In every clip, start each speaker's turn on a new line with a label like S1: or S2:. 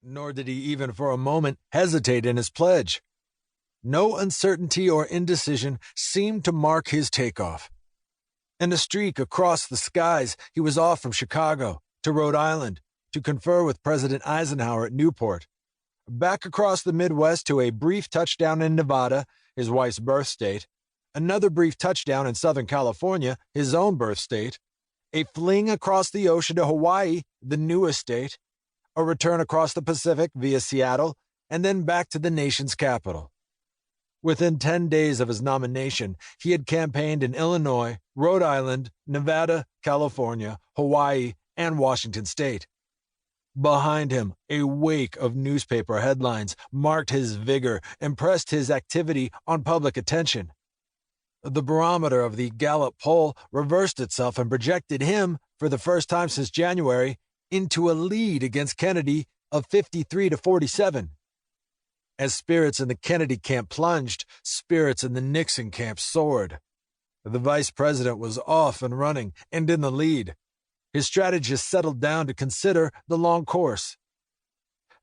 S1: nor did he even for a moment hesitate in his pledge. No uncertainty or indecision seemed to mark his takeoff. In a streak across the skies, he was off from Chicago to Rhode Island to confer with President Eisenhower at Newport, back across the Midwest to a brief touchdown in Nevada, his wife's birth state, another brief touchdown in Southern California, his own birth state, a fling across the ocean to Hawaii, the newest state, a return across the Pacific via Seattle, and then back to the nation's capital. Within 10 days of his nomination, he had campaigned in Illinois, Rhode Island, Nevada, California, Hawaii, and Washington State. Behind him, a wake of newspaper headlines marked his vigor and pressed his activity on public attention. The barometer of the Gallup poll reversed itself and projected him, for the first time since January, into a lead against Kennedy of 53-47. As spirits in the Kennedy camp plunged, spirits in the Nixon camp soared. The vice president was off and running and in the lead. His strategists settled down to consider the long course.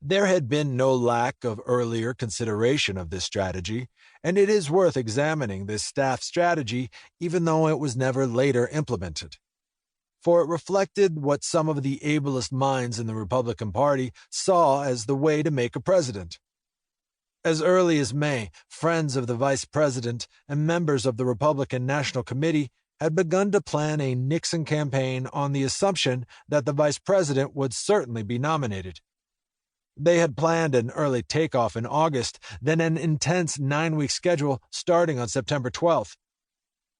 S1: There had been no lack of earlier consideration of this strategy, and it is worth examining this staff strategy even though it was never later implemented. For it reflected what some of the ablest minds in the Republican Party saw as the way to make a president. As early as May, friends of the vice president and members of the Republican National Committee had begun to plan a Nixon campaign on the assumption that the vice president would certainly be nominated. They had planned an early takeoff in August, then an intense 9-week schedule starting on September 12th.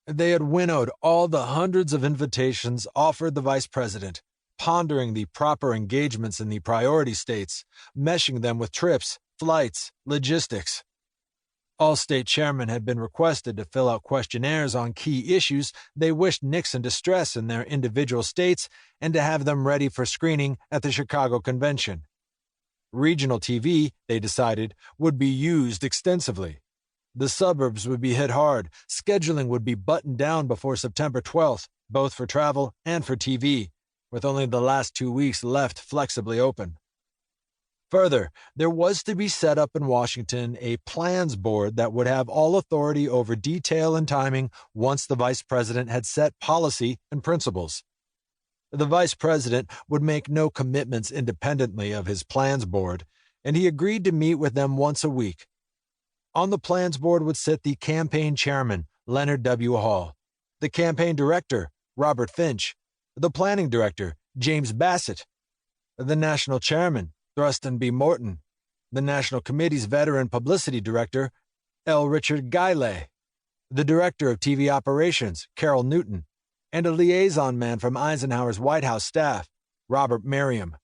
S1: They had winnowed all the hundreds of invitations offered the vice president, pondering the proper engagements in the priority states, meshing them with trips, flights, logistics. All state chairmen had been requested to fill out questionnaires on key issues they wished Nixon to stress in their individual states and to have them ready for screening at the Chicago convention. Regional TV, they decided, would be used extensively. The suburbs would be hit hard. Scheduling would be buttoned down before September 12th, both for travel and for TV, with only the last 2 weeks left flexibly open. Further, there was to be set up in Washington a plans board that would have all authority over detail and timing once the vice president had set policy and principles. The vice president would make no commitments independently of his plans board, and he agreed to meet with them once a week. On the plans board would sit the campaign chairman, Leonard W. Hall, the campaign director, Robert Finch, the planning director, James Bassett, the national chairman, Thurston B. Morton, the National Committee's veteran publicity director, L. Richard Guylay, the director of TV operations, Carol Newton, and a liaison man from Eisenhower's White House staff, Robert Merriam.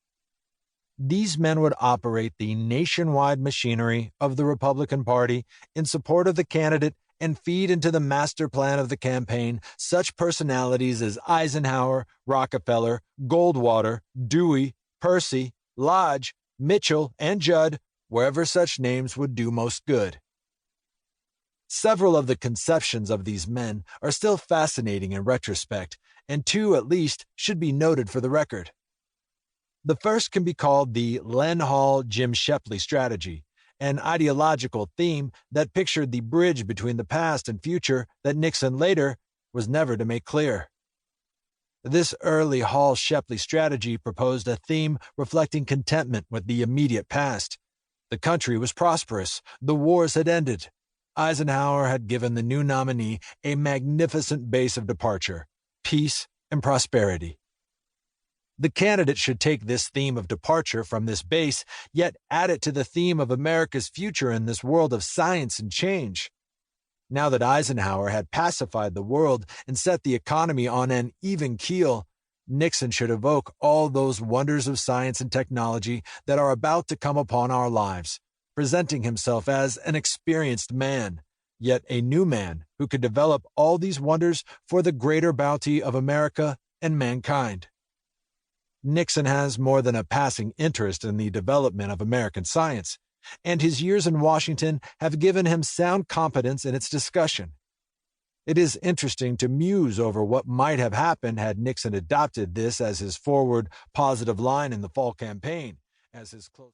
S1: These men would operate the nationwide machinery of the Republican Party in support of the candidate and feed into the master plan of the campaign such personalities as Eisenhower, Rockefeller, Goldwater, Dewey, Percy, Lodge, Mitchell, and Judd, wherever such names would do most good. Several of the conceptions of these men are still fascinating in retrospect, and 2 at least should be noted for the record. The first can be called the Len Hall-Jim Shepley strategy, an ideological theme that pictured the bridge between the past and future that Nixon later was never to make clear. This early Hall-Shepley strategy proposed a theme reflecting contentment with the immediate past. The country was prosperous. The wars had ended. Eisenhower had given the new nominee a magnificent base of departure, peace and prosperity. The candidate should take this theme of departure from this base, yet add it to the theme of America's future in this world of science and change. Now that Eisenhower had pacified the world and set the economy on an even keel, Nixon should evoke all those wonders of science and technology that are about to come upon our lives, presenting himself as an experienced man, yet a new man who could develop all these wonders for the greater bounty of America and mankind. Nixon has more than a passing interest in the development of American science, and his years in Washington have given him sound competence in its discussion. It is interesting to muse over what might have happened had Nixon adopted this as his forward, positive line in the fall campaign, as his close